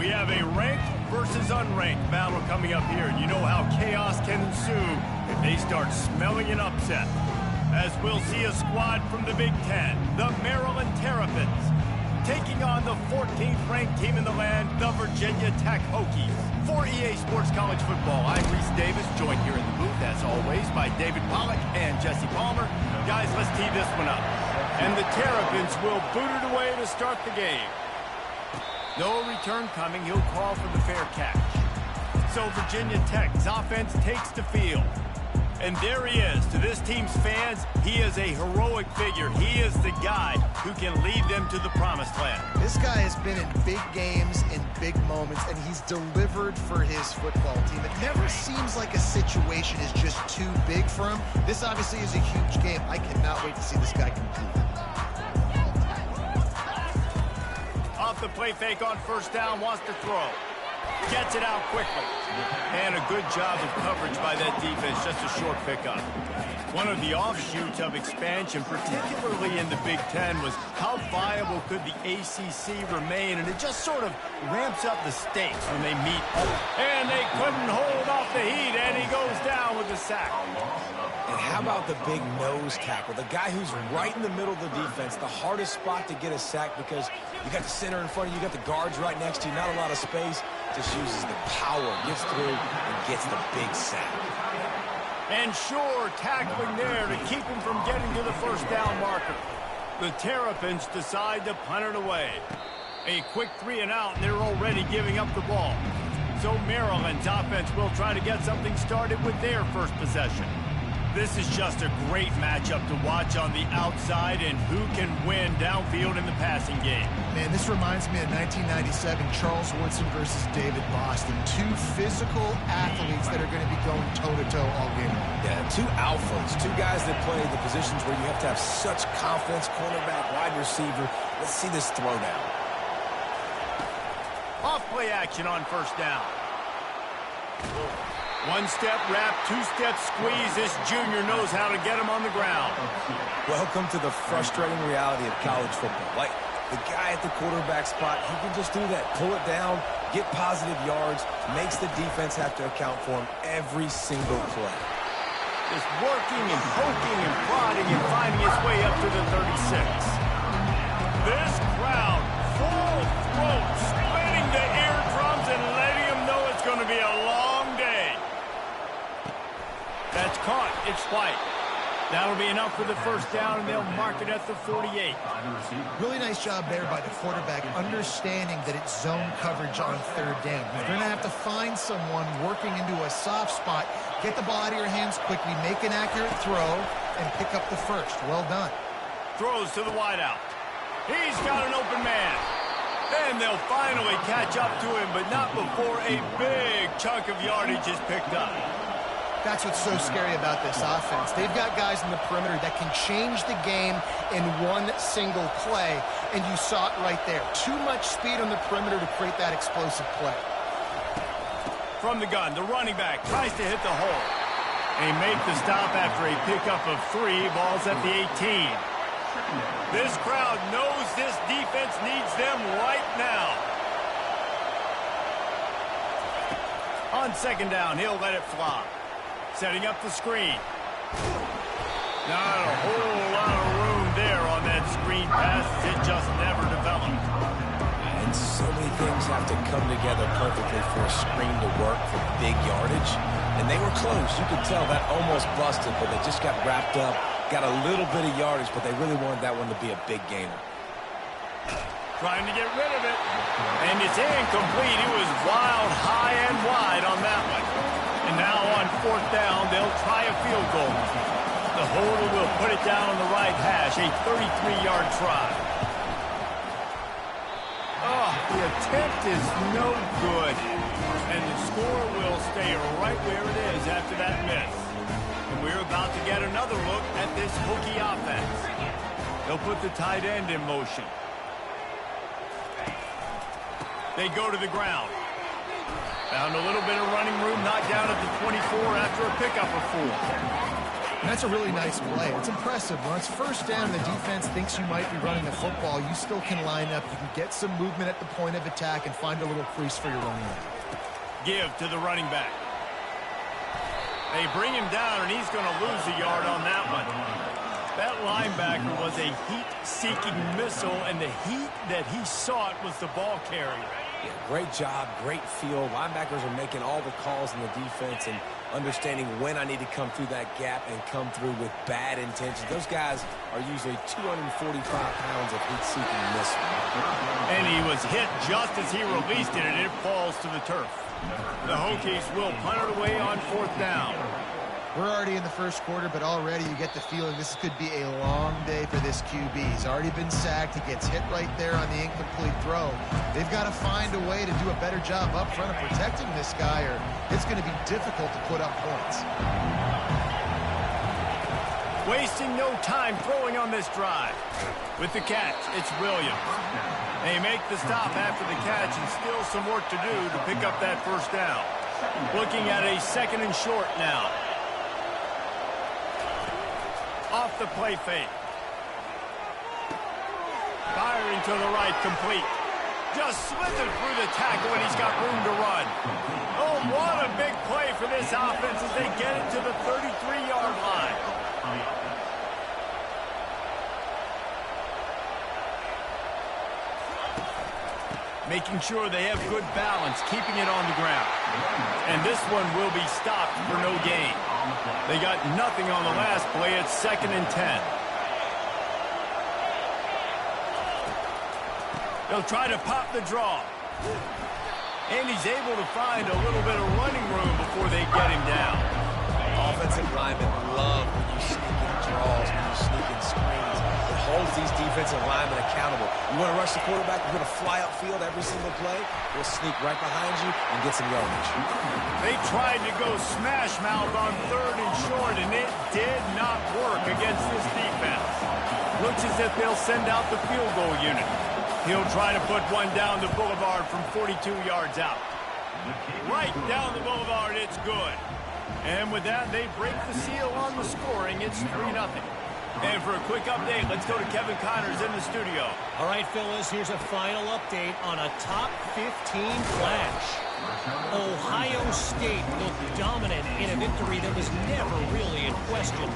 We have a ranked versus unranked battle coming up here. And you know how chaos can ensue if they start smelling an upset. As we'll see a squad from the Big Ten, the Maryland Terrapins, taking on the 14th ranked team in the land, the Virginia Tech Hokies. For EA Sports College Football, I'm Reese Davis, joined here in the booth, as always, by David Pollack and Jesse Palmer. Guys, let's tee this one up. And the Terrapins will boot it away to start the game. No return coming. He'll call for the fair catch. So Virginia Tech's offense takes the field. And there he is. To this team's fans, he is a heroic figure. He is the guy who can lead them to the promised land. This guy has been in big games, in big moments, and he's delivered for his football team. It never seems like a situation is just too big for him. This obviously is a huge game. I cannot wait to see this guy compete. Off the play fake on first down, wants to throw. Gets it out quickly. And a good job of coverage by that defense, just a short pickup. One of the offshoots of expansion, particularly in the Big Ten, was how viable could the ACC remain, and it just sort of ramps up the stakes when they meet. And they couldn't hold off the heat, and he goes down with a sack. And how about the big nose tackle? The guy who's right in the middle of the defense, the hardest spot to get a sack because you got the center in front of you, you got the guards right next to you, not a lot of space. Just uses the power, gets through, and gets the big sack. And sure, tackling there to keep him from getting to the first down marker. The Terrapins decide to punt it away. A quick 3 and out, and they're already giving up the ball. So Maryland's offense will try to get something started with their first possession. This is just a great matchup to watch on the outside, and who can win downfield in the passing game. Man, this reminds me of 1997, Charles Woodson versus David Boston. Two physical athletes that are going to be going toe-to-toe all game long. Yeah, two alphas, two guys that play the positions where you have to have such confidence, cornerback, wide receiver. Let's see this throwdown. Off play action on first down. One-step wrap, two-step squeeze. This junior knows how to get him on the ground. Welcome to the frustrating reality of college football. Like, the guy at the quarterback spot, he can just do that. Pull it down, get positive yards, makes the defense have to account for him every single play. Just working and poking and prodding and finding his way up to the 36. This crowd, full throat, splitting the eardrums and letting him know it's going to be a long day. That's caught. It's White. That'll be enough for the first down, and they'll mark it at the 48. Really nice job there by the quarterback, understanding that it's zone coverage on third down. You're going to have to find someone working into a soft spot, get the ball out of your hands quickly, make an accurate throw, and pick up the first. Well done. Throws to the wideout. He's got an open man. And they'll finally catch up to him, but not before a big chunk of yardage is picked up. That's what's so scary about this offense. They've got guys in the perimeter that can change the game in one single play, and you saw it right there. Too much speed on the perimeter to create that explosive play. From the gun, the running back tries to hit the hole. They make the stop after a pickup of 3, balls at the 18. This crowd knows this defense needs them right now. On second down, he'll let it fly. Setting up the screen. Not a whole lot of room there on that screen pass. It just never developed. And so many things have to come together perfectly for a screen to work for big yardage. And they were close. You could tell that almost busted, but they just got wrapped up, got a little bit of yardage, but they really wanted that one to be a big gainer. Trying to get rid of it. And it's incomplete. It was wild, high and wide on that one. And now on fourth down, they'll try a field goal. The holder will put it down on the right hash, a 33-yard try. Oh, the attempt is no good. And the score will stay right where it is after that miss. And we're about to get another look at this Hokie offense. They'll put the tight end in motion. They go to the ground. Found a little bit of running room, knocked down at the 24 after a pickup of 4. And that's a really nice play. It's impressive. When it's first down, the defense thinks you might be running the football. You still can line up. You can get some movement at the point of attack and find a little crease for your own man. Give to the running back. They bring him down, and he's going to lose a yard on that one. That linebacker was a heat-seeking missile, and the heat that he sought was the ball carrier. Yeah, great job, great feel. Linebackers are making all the calls in the defense and understanding when I need to come through that gap and come through with bad intentions. Those guys are usually 245 pounds of heat-seeking missile. And he was hit just as he released it, and it falls to the turf. The Hokies will punt it away on 4th down. We're already in the first quarter, but already you get the feeling this could be a long day for this QB. He's already been sacked. He gets hit right there on the incomplete throw. They've got to find a way to do a better job up front of protecting this guy, or it's going to be difficult to put up points. Wasting no time throwing on this drive. With the catch, it's Williams. They make the stop after the catch, and still some work to do to pick up that first down. Looking at a 2nd and short now. Off the play fake. Firing to the right, complete. Just slithered through the tackle, and he's got room to run. Oh, what a big play for this offense as they get it to the 33-yard line. Making sure they have good balance, keeping it on the ground. And this one will be stopped for no gain. They got nothing on the last play. It's 2nd and 10. They'll try to pop the draw. And he's able to find a little bit of running room before they get him down. Offensive linemen love when you sneak in draws, when you sneak in screens. It holds these defensive linemen accountable. You want to rush the quarterback, you're going to fly upfield every single play. We'll sneak right behind you and get some yardage. They tried to go smash mouth on 3rd and short, and it did not work against this defense. Looks as if they'll send out the field goal unit. He'll try to put one down the boulevard from 42 yards out. Right down the boulevard, it's good. And with that, they break the seal on the scoring. It's 3-0. And for a quick update, let's go to Kevin Connors in the studio. All right, fellas, here's a final update on a top 15 flash. Ohio State looked dominant in a victory that was never really in question.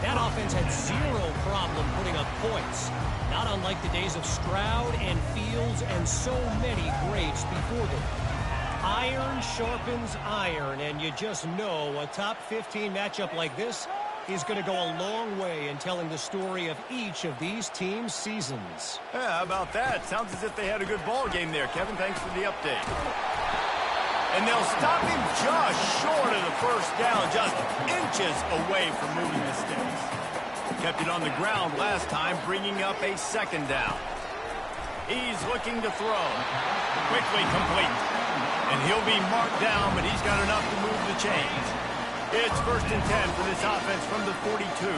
That offense had zero problem putting up points, not unlike the days of Stroud and Fields and so many greats before them. Iron sharpens iron, and you just know a top 15 matchup like this is going to go a long way in telling the story of each of these teams' seasons. Yeah, how about that? Sounds as if they had a good ball game there, Kevin. Thanks for the update. And they'll stop him just short of the first down, just inches away from moving the sticks. Kept it on the ground last time, bringing up a 2nd down. He's looking to throw. Quickly complete. And he'll be marked down, but he's got enough to move the chains. It's 1st and 10 for this offense from the 42.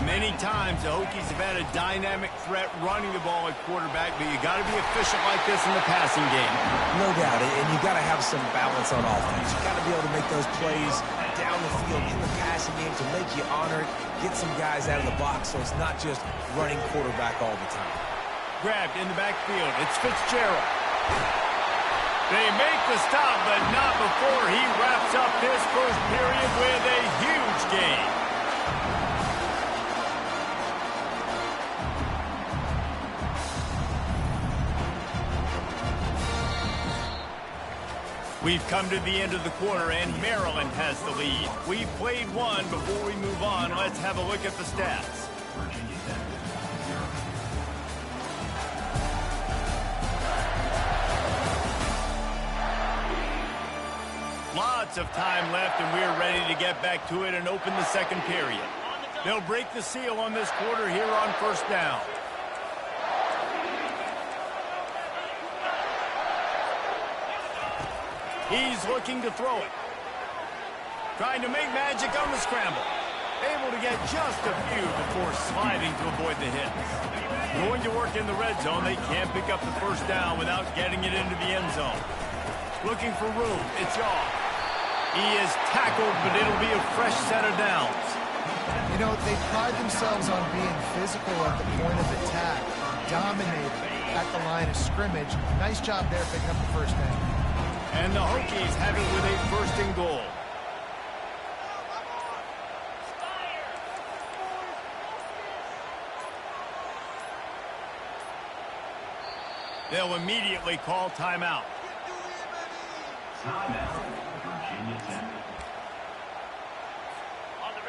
Many times the Hokies have had a dynamic threat running the ball at quarterback, but you got to be efficient like this in the passing game. No doubt, and you got to have some balance on offense. You got to be able to make those plays down the field in the passing game to make you honor it, get some guys out of the box so it's not just running quarterback all the time. Grabbed in the backfield. It's Fitzgerald. They make the stop, but not before he wraps up this first period with a huge gain. We've come to the end of the quarter, and Maryland has the lead. We've played one. Before we move on, let's have a look at the stats. Lots of time left, and we're ready to get back to it and open the 2nd period. They'll break the seal on this quarter here on 1st down. He's looking to throw it. Trying to make magic on the scramble. Able to get just a few before sliding to avoid the hits. Going to work in the red zone. They can't pick up the first down without getting it into the end zone. Looking for room. It's off. He is tackled, but it'll be a fresh set of downs. You know, they pride themselves on being physical at the point of attack, dominating at the line of scrimmage. Nice job there picking up the first down. And the Hokies have it with a 1st and goal. They'll immediately call timeout.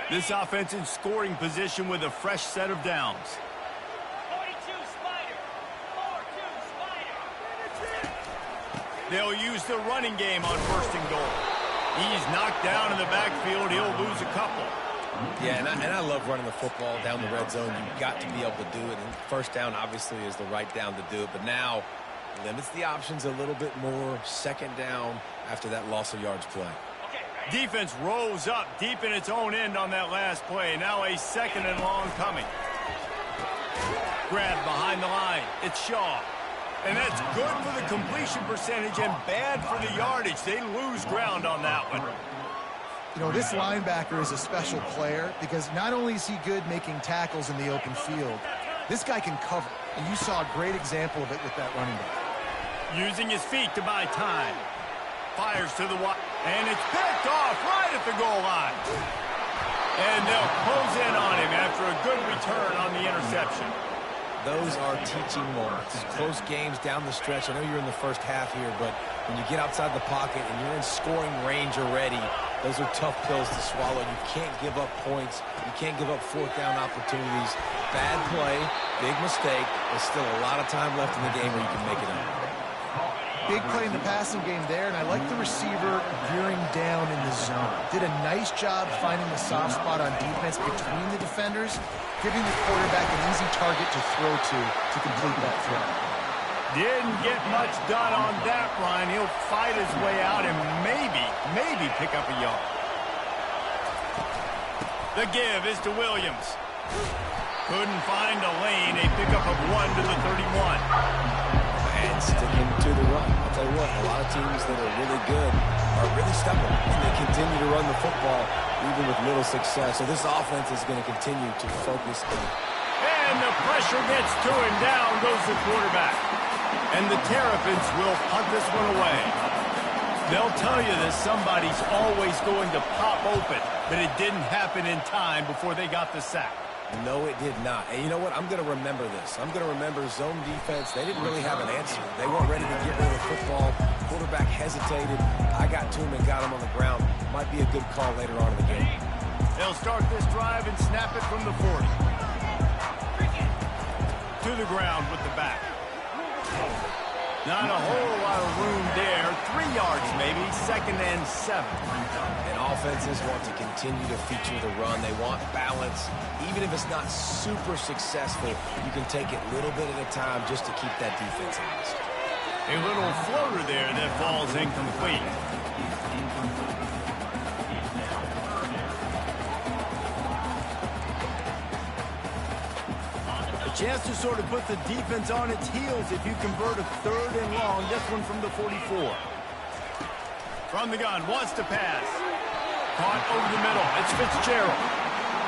This offense in scoring position with a fresh set of downs. 42 Spider. 4-2 Spider. They'll use the running game on 1st and goal. He's knocked down in the backfield. He'll lose a couple. Yeah, and I love running the football down the red zone. You've got to be able to do it. And 1st down, obviously, is the right down to do it. But now, limits the options a little bit more. 2nd down after that loss of yards play. Defense rose up deep in its own end on that last play. Now a 2nd and long coming. Grab behind the line. It's Shaw. And that's good for the completion percentage and bad for the yardage. They lose ground on that one. You know, this linebacker is a special player because not only is he good making tackles in the open field, this guy can cover. And you saw a great example of it with that running back. Using his feet to buy time. Fires to the wide. And it's picked off right at the goal line. And they'll close in on him after a good return on the interception. Those are teaching moments. Close games down the stretch. I know you're in the first half here, but when you get outside the pocket and you're in scoring range already, those are tough pills to swallow. You can't give up points. You can't give up 4th down opportunities. Bad play, big mistake. There's still a lot of time left in the game where you can make it up. Big play in the passing game there, and I like the receiver veering down in the zone. Did a nice job finding the soft spot on defense between the defenders, giving the quarterback an easy target to throw to complete that throw. Didn't get much done on that run. He'll fight his way out and maybe pick up a yard. The give is to Williams. Couldn't find a lane. A pickup of 1 to the 31. And sticking to the run. I'll tell you what, a lot of teams that are really good are really stubborn, and they continue to run the football even with little success. So this offense is going to continue to focus on. And the pressure gets to him. Down goes the quarterback. And the Terrapins will punt this one away. They'll tell you that somebody's always going to pop open, but it didn't happen in time before they got the sack. No, it did not. And you know what? I'm going to remember this. I'm going to remember zone defense. They didn't really have an answer. They weren't ready to get rid of the football. Quarterback hesitated. I got to him and got him on the ground. Might be a good call later on in the game. They'll start this drive and snap it from the 40. To the ground with the back. Not a whole lot of room there. 3 yards maybe. 2nd and 7. And offenses want to continue to feature the run. They want balance. Even if it's not super successful, you can take it little bit at a time just to keep that defense honest. A little floater there that falls incomplete. A chance to sort of put the defense on its heels if you convert a 3rd and long. This one from the 44. From the gun, wants to pass. Caught over the middle. It's Fitzgerald.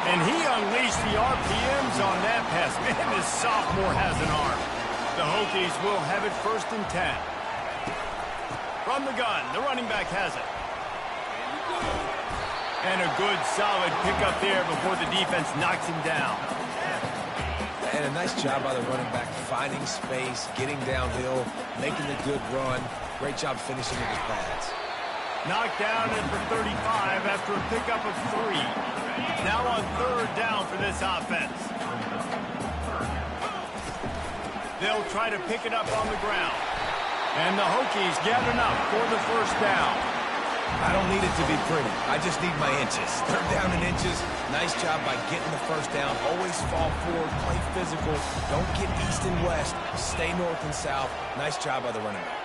And he unleashed the RPMs on that pass. Man, this sophomore has an arm. The Hokies will have it 1st and 10. From the gun, the running back has it. And a good, solid pickup there before the defense knocks him down. And a nice job by the running back, finding space, getting downhill, making a good run. Great job finishing with his pads. Knocked down at the 35 after a pickup of 3. Now on 3rd down for this offense. They'll try to pick it up on the ground. And the Hokies get enough for the 1st down. I don't need it to be pretty. I just need my inches. 3rd down in inches. Nice job by getting the 1st down. Always fall forward, play physical. Don't get east and west. Stay north and south. Nice job by the running back.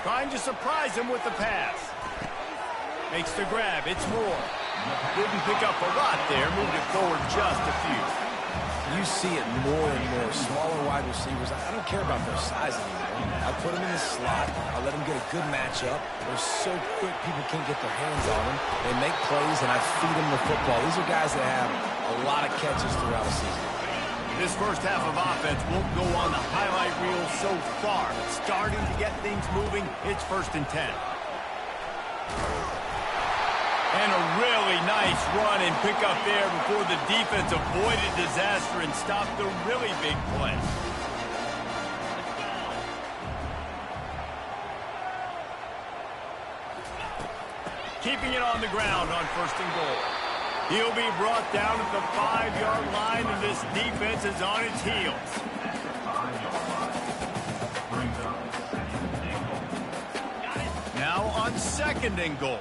Trying to surprise him with the pass. Makes the grab. It's Moore. Didn't pick up a lot there. Moved it forward just a few. You see it more and more. Smaller wide receivers, I don't care about their size anymore. I put them in the slot. I let them get a good matchup. They're so quick, people can't get their hands on them. They make plays, and I feed them the football. These are guys that have a lot of catches throughout the season. This first half of offense won't go on the highlight reel so far. But starting to get things moving, it's 1st and 10. And a really nice run and pickup there before the defense avoided disaster and stopped the really big play. Keeping it on the ground on 1st and goal. He'll be brought down at the 5-yard line, and this defense is on its heels. Now on 2nd and goal.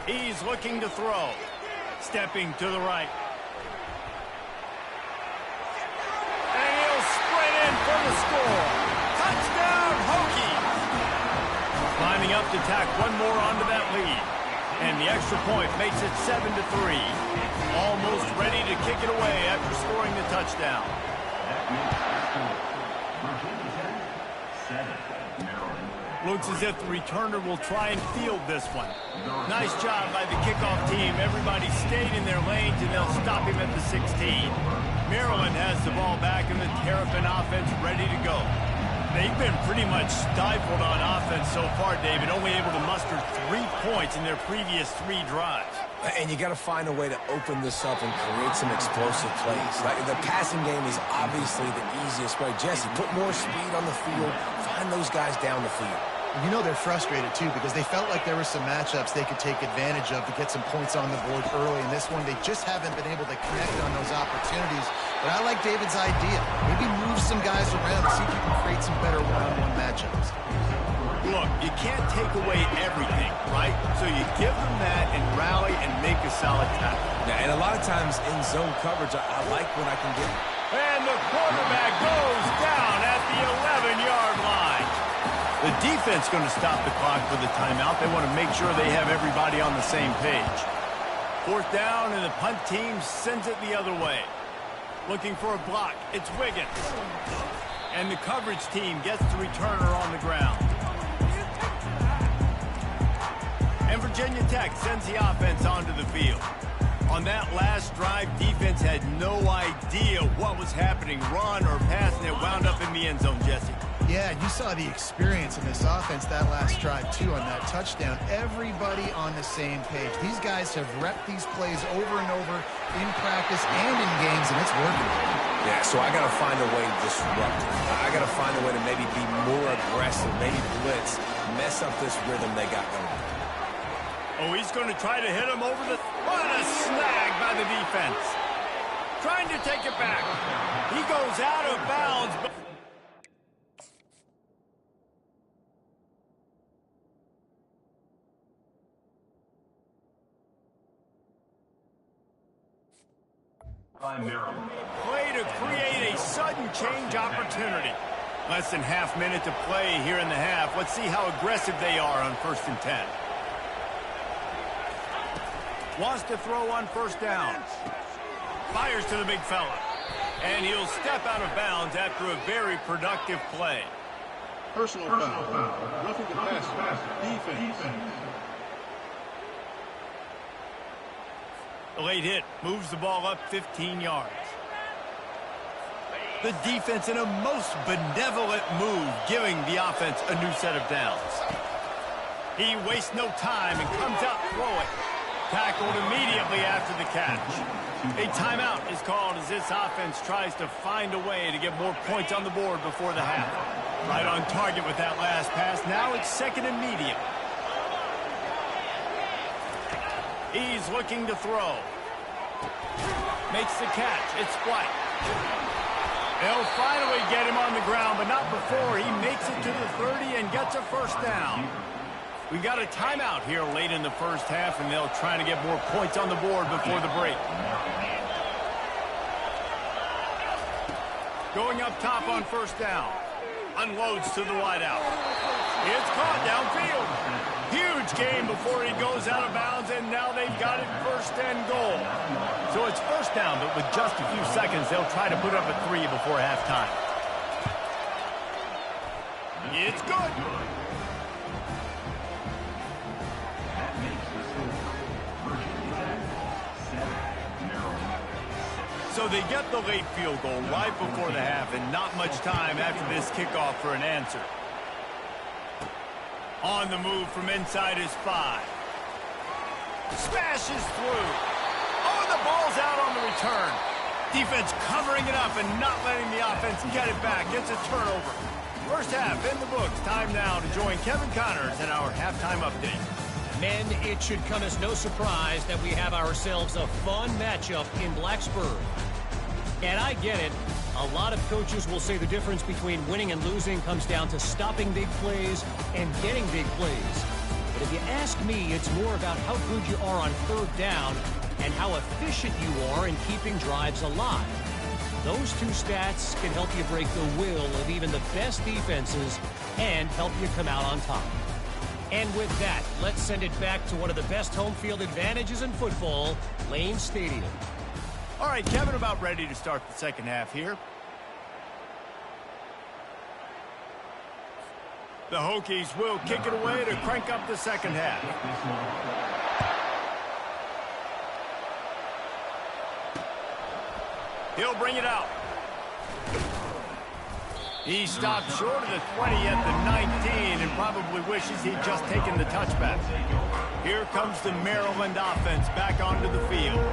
He's looking to throw. Stepping to the right. And he'll sprint in for the score. Touchdown, Hokies! Lining up to tack one more onto that lead. And the extra point makes it 7-3. Almost ready to kick it away after scoring the touchdown. Looks as if the returner will try and field this one. Nice job by the kickoff team. Everybody stayed in their lanes, and they'll stop him at the 16. Maryland has the ball back, and the Terrapin offense ready to go. They've been pretty much stifled on offense so far, David, only able to muster 3 points in their previous 3 drives. And you got to find a way to open this up and create some explosive plays. Like the passing game is obviously the easiest way. Jesse, put more speed on the field. Find those guys down the field. You know they're frustrated, too, because they felt like there were some matchups they could take advantage of to get some points on the board early. In this one, they just haven't been able to connect on those opportunities. But I like David's idea. Maybe move some guys around and see if you can create some better one-on-one matchups. Look, you can't take away everything, right? So you give them that and rally and make a solid tackle. Yeah, and a lot of times in zone coverage, I like when I can get it. And the quarterback goes down at the 11-yard line. The defense going to stop the clock for the timeout. They want to make sure they have everybody on the same page. 4th down, and the punt team sends it the other way. Looking for a block. It's Wiggins. And the coverage team gets the returner on the ground. And Virginia Tech sends the offense onto the field. On that last drive, defense had no idea what was happening, run or pass, and it wound up in the end zone, Jesse. Yeah, you saw the experience in this offense that last drive, too, on that touchdown. Everybody on the same page. These guys have repped these plays over and over in practice and in games, and it's working. Yeah, so I got to find a way to disrupt it. I got to find a way to maybe be more aggressive, maybe blitz, mess up this rhythm they got going. Oh, he's going to try to hit him over the... What a snag by the defense. Trying to take it back. He goes out of bounds, but... Play to create a sudden change opportunity. Less than half minute to play here in the half. Let's see how aggressive they are on 1st and 10. Wants to throw on 1st down. Fires to the big fella. And he'll step out of bounds after a very productive play. Personal foul. Roughing the passer. Defense. The late hit moves the ball up 15 yards. The defense in a most benevolent move, giving the offense a new set of downs. He wastes no time and comes out throwing. Tackled immediately after the catch. A timeout is called as this offense tries to find a way to get more points on the board before the half. Right on target with that last pass. Now it's 2nd and medium. He's looking to throw. Makes the catch. It's White. They'll finally get him on the ground, but not before he makes it to the 30 and gets a 1st down. We've got a timeout here late in the first half, and they'll try to get more points on the board before the break. Going up top on 1st down. Unloads to the wideout. It's caught downfield. Huge gain before he goes out of bounds, and now they've got it first and goal. So it's first down, but with just a few seconds, they'll try to put up a 3 before halftime. It's good. So they get the late field goal right before the half, and not much time after this kickoff for an answer. On the move from inside his 5. Smashes through. Oh, the ball's out on the return. Defense covering it up and not letting the offense get it back. Gets a turnover. First half in the books. Time now to join Kevin Connors in our halftime update. Men, it should come as no surprise that we have ourselves a fun matchup in Blacksburg. And I get it. A lot of coaches will say the difference between winning and losing comes down to stopping big plays and getting big plays. But if you ask me, it's more about how good you are on third down and how efficient you are in keeping drives alive. Those two stats can help you break the will of even the best defenses and help you come out on top. And with that, let's send it back to one of the best home field advantages in football, Lane Stadium. All right, Kevin, about ready to start the second half here. The Hokies will kick it away to crank up the second half. He'll bring it out. He stopped short of the 20 at the 19 and probably wishes he'd just taken the touchback. Here comes the Maryland offense back onto the field.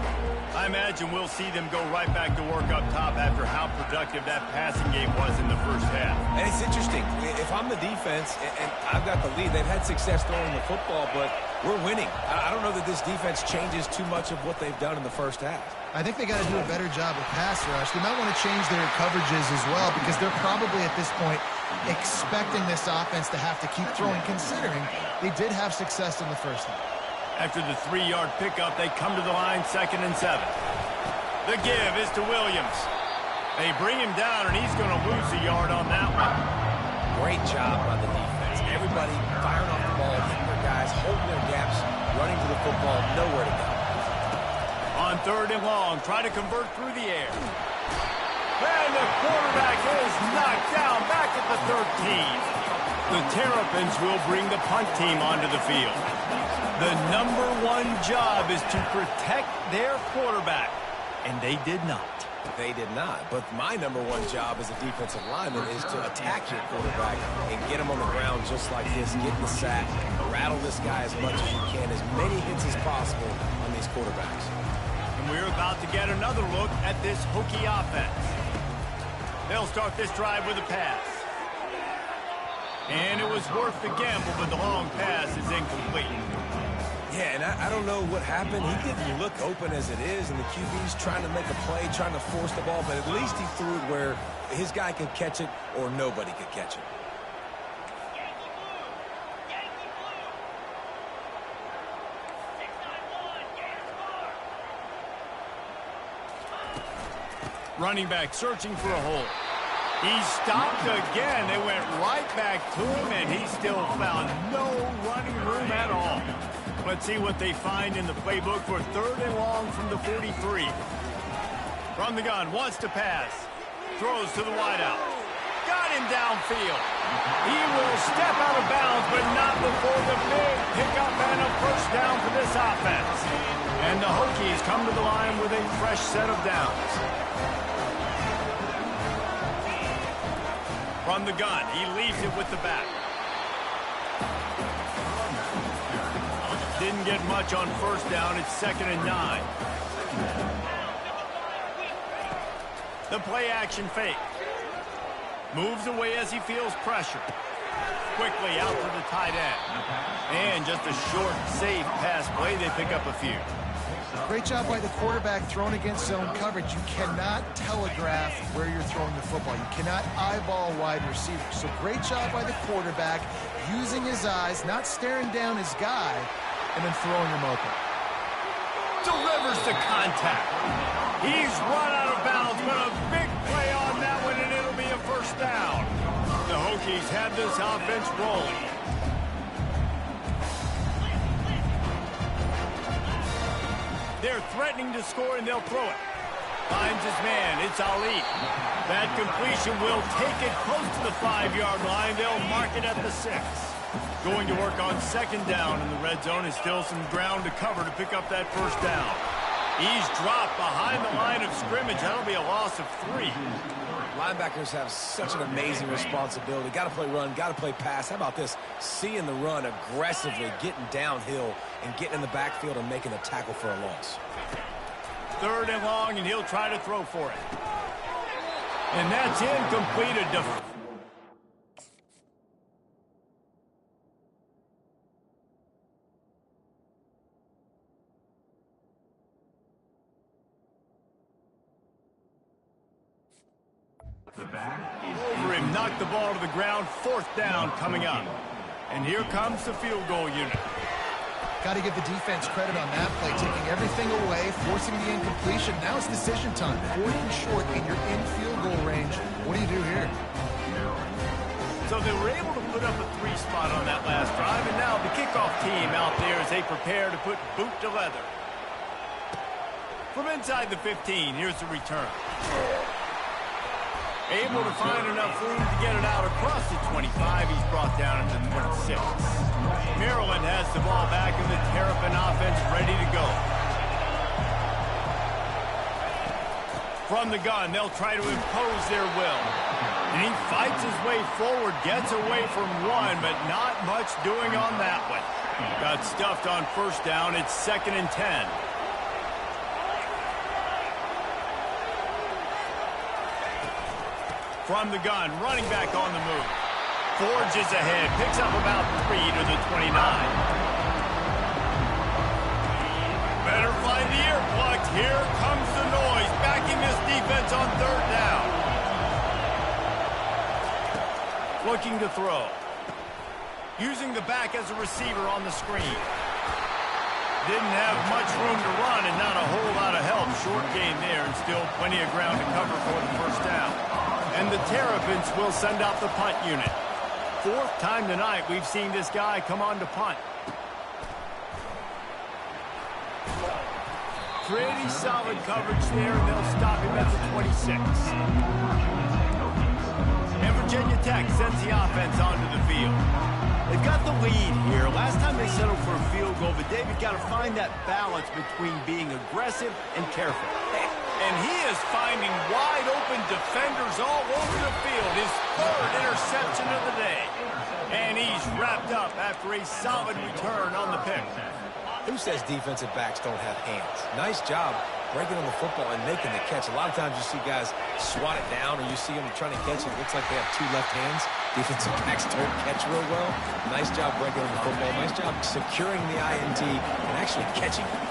I imagine we'll see them go right back to work up top after how productive that passing game was in the first half. And it's interesting. If I'm the defense and I've got the lead, they've had success throwing the football, but we're winning. I don't know that this defense changes too much of what they've done in the first half. I think they got to do a better job with pass rush. They might want to change their coverages as well because they're probably at this point expecting this offense to have to keep throwing, considering they did have success in the first half. After the 3-yard pickup, they come to the line 2nd and 7. The give is to Williams. They bring him down, and he's going to lose a yard on that one. Great job by the defense. Everybody firing off the ball, hitting their guys, holding their gaps, running to the football, nowhere to go. On 3rd and long, try to convert through the air. And the quarterback is knocked down back at the 13. The Terrapins will bring the punt team onto the field. The #1 job is to protect their quarterback, and they did not. They did not, but my #1 job as a defensive lineman is to attack your quarterback and get him on the ground just like this, get the sack, rattle this guy as much as you can, as many hits as possible on these quarterbacks. And we're about to get another look at this Hokie offense. They'll start this drive with a pass. And it was worth the gamble, but the long pass is incomplete. Yeah, and I don't know what happened. He didn't look open as it is, and the QB's trying to make a play, trying to force the ball, but at least he threw it where his guy could catch it or nobody could catch it. Running back searching for a hole. He stopped again. They went right back to him, and he still found no running room at all. Let's see what they find in the playbook for 3rd and long from the 43. From the gun, wants to pass. Throws to the wideout. Got him downfield. He will step out of bounds, but not before the big pickup and a first down for this offense. And the Hokies come to the line with a fresh set of downs. From the gun, he leaves it with the back. Didn't get much on first down. It's 2nd and 9. The play action fake. Moves away as he feels pressure. Quickly out to the tight end. And just a short, safe pass play. They pick up a few. Great job by the quarterback throwing against zone coverage. You cannot telegraph where you're throwing the football. You cannot eyeball wide receiver. So great job by the quarterback using his eyes, not staring down his guy, and then throwing him open. Delivers the contact. He's run out of bounds, but a big play on that one, and it'll be a first down. The Hokies have this offense rolling. They're threatening to score, and they'll throw it. Finds his man. It's Ali. That completion will take it close to the 5-yard line. They'll mark it at the 6. Going to work on second down in the red zone. Is still some ground to cover to pick up that first down. He's dropped behind the line of scrimmage. That'll be a loss of 3. Linebackers have such an amazing responsibility. Got to play run, got to play pass. How about this? Seeing the run aggressively, getting downhill, and getting in the backfield and making a tackle for a loss. 3rd and long, and he'll try to throw for it. And that's incomplete. Over him, knocked the ball to the ground. 4th down coming up. And here comes the field goal unit. Got to give the defense credit on that play, taking everything away, forcing the incompletion. Now it's decision time. 4th and short, and you're in field goal range. What do you do here? So they were able to put up a 3 spot on that last drive, and now the kickoff team out there as they prepare to put boot to leather. From inside the 15, here's the return. Able to find enough room to get it out across the 25. He's brought down into the 26. Maryland has the ball back, and the Terrapin offense ready to go. From the gun, they'll try to impose their will. And he fights his way forward, gets away from one, but not much doing on that one. Got stuffed on first down. It's 2nd and 10. From the gun, running back on the move. Forges ahead, picks up about 3 to the 29. Better find the earplugs. Here comes the noise, backing this defense on 3rd down. Looking to throw. Using the back as a receiver on the screen. Didn't have much room to run and not a whole lot of help. Short gain there, and still plenty of ground to cover for the first down. And the Terrapins will send out the punt unit. 4th time tonight we've seen this guy come on to punt. Pretty solid coverage there, and they'll stop him at the 26. And Virginia Tech sends the offense onto the field. They've got the lead here. Last time they settled for a field goal, but David got to find that balance between being aggressive and careful. And he is finding wide-open defenders all over the field. His 3rd interception of the day. And he's wrapped up after a solid return on the pick. Who says defensive backs don't have hands? Nice job breaking on the football and making the catch. A lot of times you see guys swat it down, or you see them trying to catch it. It looks like they have 2 left hands. Defensive backs don't catch real well. Nice job breaking on the football. Nice job securing the INT and actually catching it.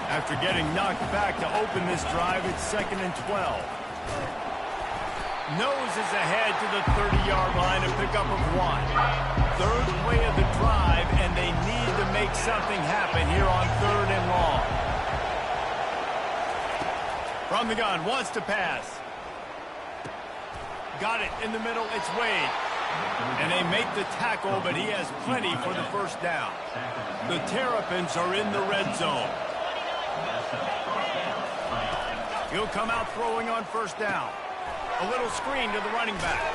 After getting knocked back to open this drive, it's 2nd and 12. Noses ahead to the 30-yard line, a pickup of 1. 3rd play of the drive, and they need to make something happen here on 3rd and long. From the gun, wants to pass. Got it in the middle, it's Wade. And they make the tackle, but he has plenty for the first down. The Terrapins are in the red zone. He'll come out throwing on first down. A little screen to the running back.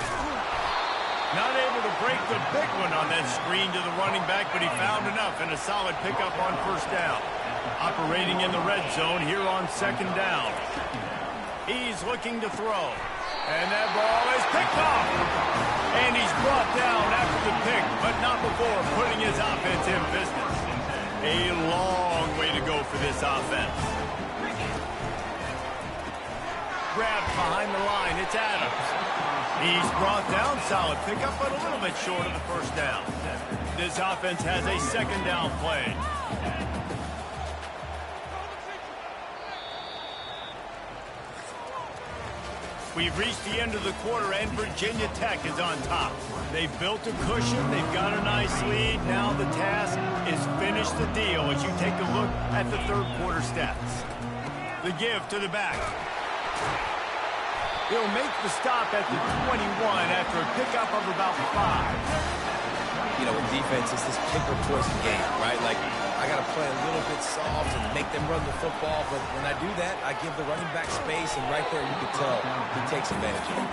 Not able to break the big one on that screen to the running back, but he found enough and a solid pickup on first down. Operating in the red zone here on 2nd down. He's looking to throw. And that ball is picked off. And he's brought down after the pick, but not before putting his offense in business. A long way to go for this offense. Grabbed behind the line, it's Adams. He's brought down, solid pickup, but a little bit short of the first down. This offense has a 2nd down play. We've reached the end of the quarter, and Virginia Tech is on top. They've built a cushion. They've got a nice lead. Now the task is finish the deal as you take a look at the 3rd quarter stats. The give to the back. He'll make the stop at the 21 after a pickup of about 5. You know, with defense, it's this pick or poison game, right? Like, I got to play a little bit soft and make and run the football, but when I do that, I give the running back space, and right there you can tell he takes advantage of it.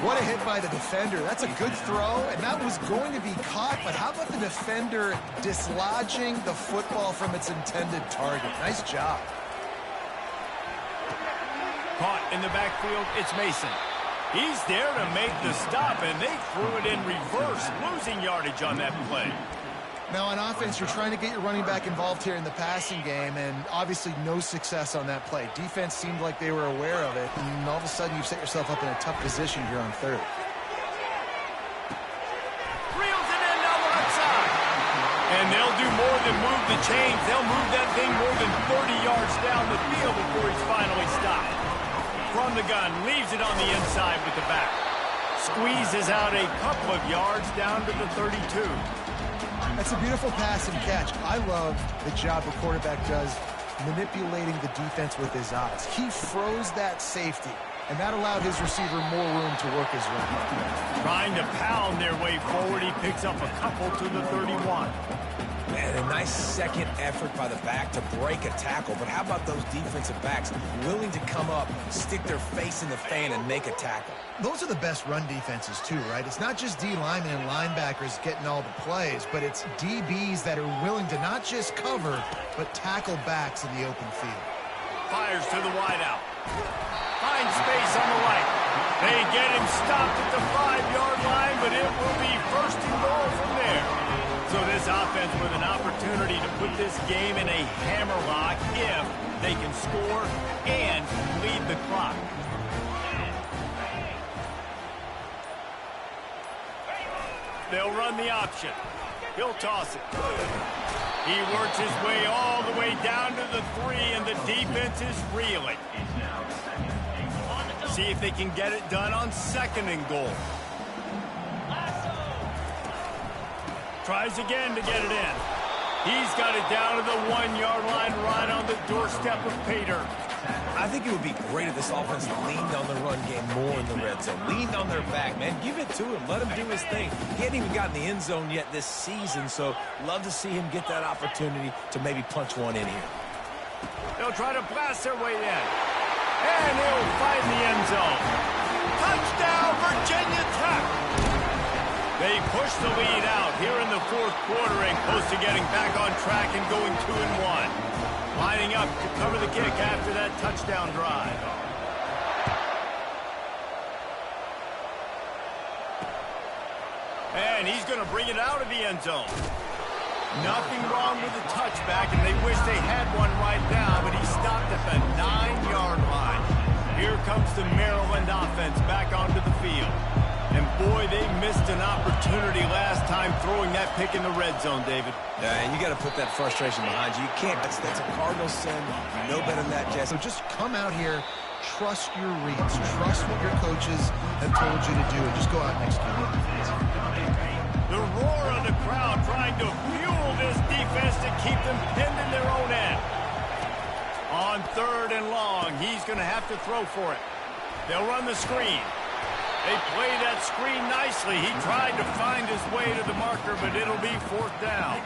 What a hit by the defender. That's a good throw, and that was going to be caught, but how about the defender dislodging the football from its intended target? Nice job. Caught in the backfield, it's Mason. He's there to make the stop, and they threw it in reverse, losing yardage on that play. Now, on offense, you're trying to get your running back involved here in the passing game, and obviously no success on that play. Defense seemed like they were aware of it, and all of a sudden you've set yourself up in a tough position here on third. Reels it in down the left side. And they'll do more than move the chains. They'll move that thing more than 30 yards down the field before he's finally stopped. From the gun, leaves it on the inside with the back. Squeezes out a couple of yards down to the 32. That's a beautiful pass and catch. I love the job the quarterback does manipulating the defense with his eyes. He froze that safety, and that allowed his receiver more room to work his way. Trying to pound their way forward, he picks up a couple to the 31. Man, a nice second effort by the back to break a tackle, but how about those defensive backs willing to come up, stick their face in the fan, and make a tackle? Those are the best run defenses too, right? It's not just D linemen and linebackers getting all the plays, but it's DBs that are willing to not just cover, but tackle backs in the open field. Fires to the wideout. Finds space on the right. They get him stopped at the 5-yard line, but it will be first and goal from there. So this offense with an opportunity to put this game in a hammerlock if they can score and lead the clock. They'll run the option. He'll toss it. He works his way all the way down to the 3, and the defense is reeling. See if they can get it done on second and goal. Tries again to get it in. He's got it down to the 1-yard line right on the doorstep of Pater. I think it would be great if this offense leaned on the run game more in the red zone. Leaned on their back, man. Give it to him. Let him do his thing. He hadn't even gotten the end zone yet this season, so love to see him get that opportunity to maybe punch one in here. They'll try to blast their way in. And he'll find the end zone. Touchdown, Virginia Tech! They push the lead out here in the fourth quarter and close to getting back on track and going 2-1. Lining up to cover the kick after that touchdown drive. And he's going to bring it out of the end zone. Nothing wrong with the touchback, and they wish they had one right now, but he stopped at the 9-yard line. Here comes the Maryland offense back onto the field. And boy, they missed an opportunity last time throwing that pick in the red zone, David. Yeah, and you got to put that frustration behind you. You can't. That's a Cardinal sin. You know better than that, Jesse. So just come out here, trust your reads, trust what your coaches have told you to do, and just go out and execute it. The roar of the crowd trying to fuel this defense to keep them pinned in their own end. On 3rd and long, he's going to have to throw for it. They'll run the screen. They play that screen nicely. He tried to find his way to the marker, but it'll be 4th down.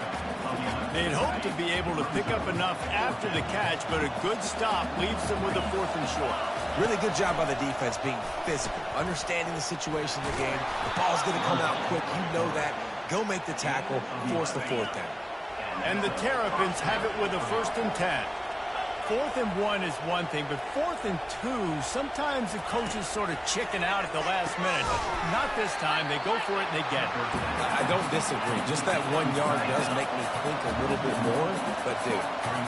They'd hoped to be able to pick up enough after the catch, but a good stop leaves them with a 4th and short. Really good job by the defense being physical, understanding the situation of the game. The ball's going to come out quick. You know that. Go make the tackle, force the 4th down. And the Terrapins have it with a 1st and 10. 4th and 1 is one thing, but 4th and 2, sometimes the coaches sort of chicken out at the last minute. Not this time. They go for it and they get it. I don't disagree. Just that 1 yard does make me think a little bit more. But, dude,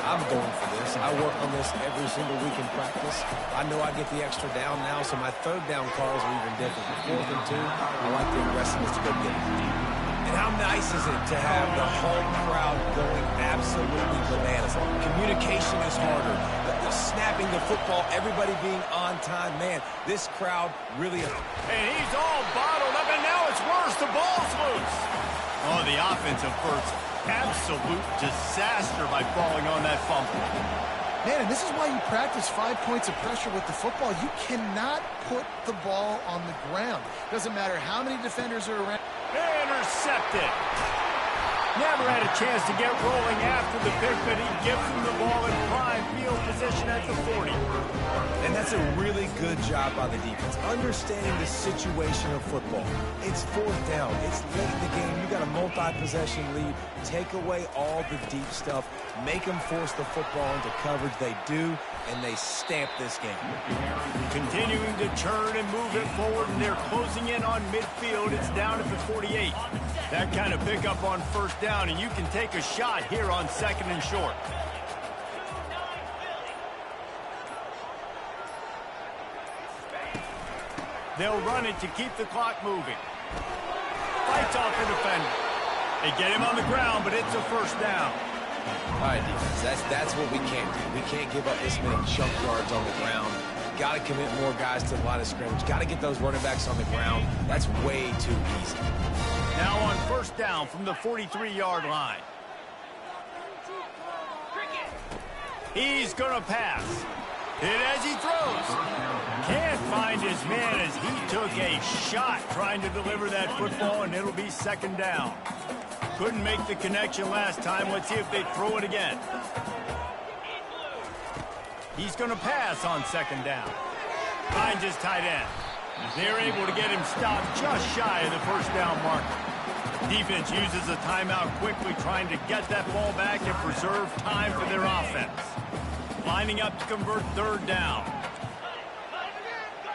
I'm going for this. I work on this every single week in practice. I know I get the extra down now, so my 3rd down calls are even different. But 4th and 2, I like the aggressiveness to go get it. And how nice is it to have the home crowd going absolutely bananas? Communication is harder. The snapping the football, everybody being on time. Man, this crowd really... And he's all bottled up, and now it's worse. The ball's loose. Oh, the offensive first. Absolute disaster by falling on that fumble. Man, and this is why you practice 5 points of pressure with the football. You cannot put the ball on the ground. Doesn't matter how many defenders are around. Intercepted. Never had a chance to get rolling after the pick, but he gives him the ball in prime at the 40. And that's a really good job by the defense, understanding the situation of football. It's fourth down. It's late in the game. You got a multi-possession lead. Take away all the deep stuff. Make them force the football into coverage. They do, and they stamp this game. Continuing to turn and move it forward, and they're closing in on midfield. It's down at the 48. That kind of pickup on first down, and you can take a shot here on second and short. They'll run it to keep the clock moving. Fights off the defender. They get him on the ground, but it's a first down. All right, defense, that's what we can't do. We can't give up this many chunk yards on the ground. Got to commit more guys to the line of scrimmage. Got to get those running backs on the ground. That's way too easy. Now on first down from the 43-yard line. He's going to pass. Hit as he throws. Can't find his man as he took a shot trying to deliver that football, and it'll be second down. Couldn't make the connection last time. Let's see if they throw it again. He's going to pass on second down. Finds his tight end. They're able to get him stopped just shy of the first down marker. Defense uses a timeout quickly, trying to get that ball back and preserve time for their offense. Lining up to convert third down.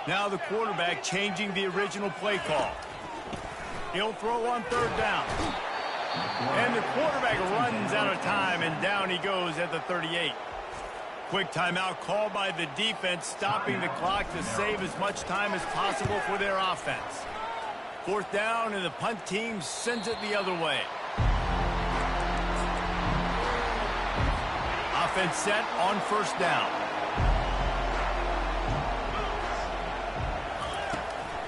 Now the quarterback changing the original play call. He'll throw on third down. And the quarterback runs out of time, and down he goes at the 38. Quick timeout called by the defense, stopping the clock to save as much time as possible for their offense. Fourth down, and the punt team sends it the other way. Offense set on first down.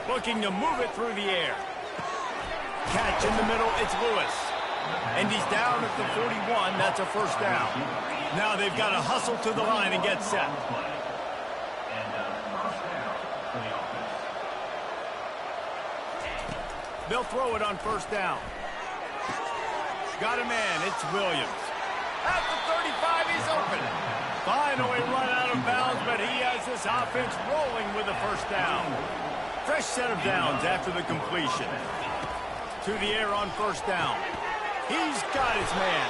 Looking to move it through the air. Catch in the middle, it's Lewis. And he's down at the 41. That's a first down. Now they've got to hustle to the line and get set. They'll throw it on first down. Got a man. It's Williams. At the 35, he's open. Finally run out of bounds, but he has this offense rolling with a first down. Fresh set of downs after the completion. To the air on first down. He's got his man.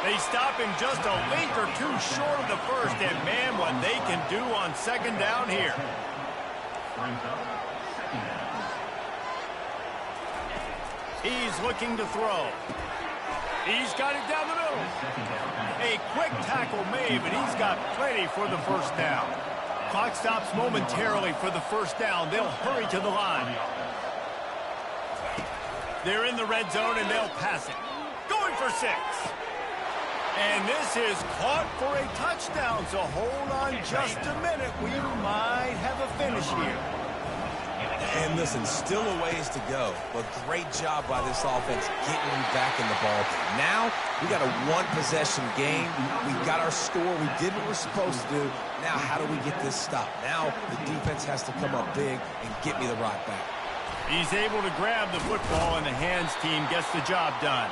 They stop him just a length or two short of the first, and man, what they can do on second down here. He's looking to throw. He's got it down the middle. A quick tackle made, but he's got plenty for the first down. Clock stops momentarily for the first down. They'll hurry to the line. They're in the red zone, and they'll pass it. Going for 6. And this is caught for a touchdown, so hold on just a minute. We might have a finish here. And listen, still a ways to go, but great job by this offense getting you back in the ball game. Now, we got a one-possession game. We got our score. We did what we're supposed to do. Now, how do we get this stopped? Now, the defense has to come up big and get me the rock back. He's able to grab the football, and the hands team gets the job done.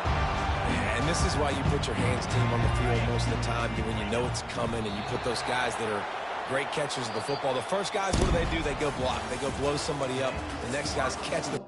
And this is why you put your hands team on the field most of the time, when you know it's coming, and you put those guys that are great catchers of the football. The first guys, what do? They go block. They go blow somebody up. The next guys catch the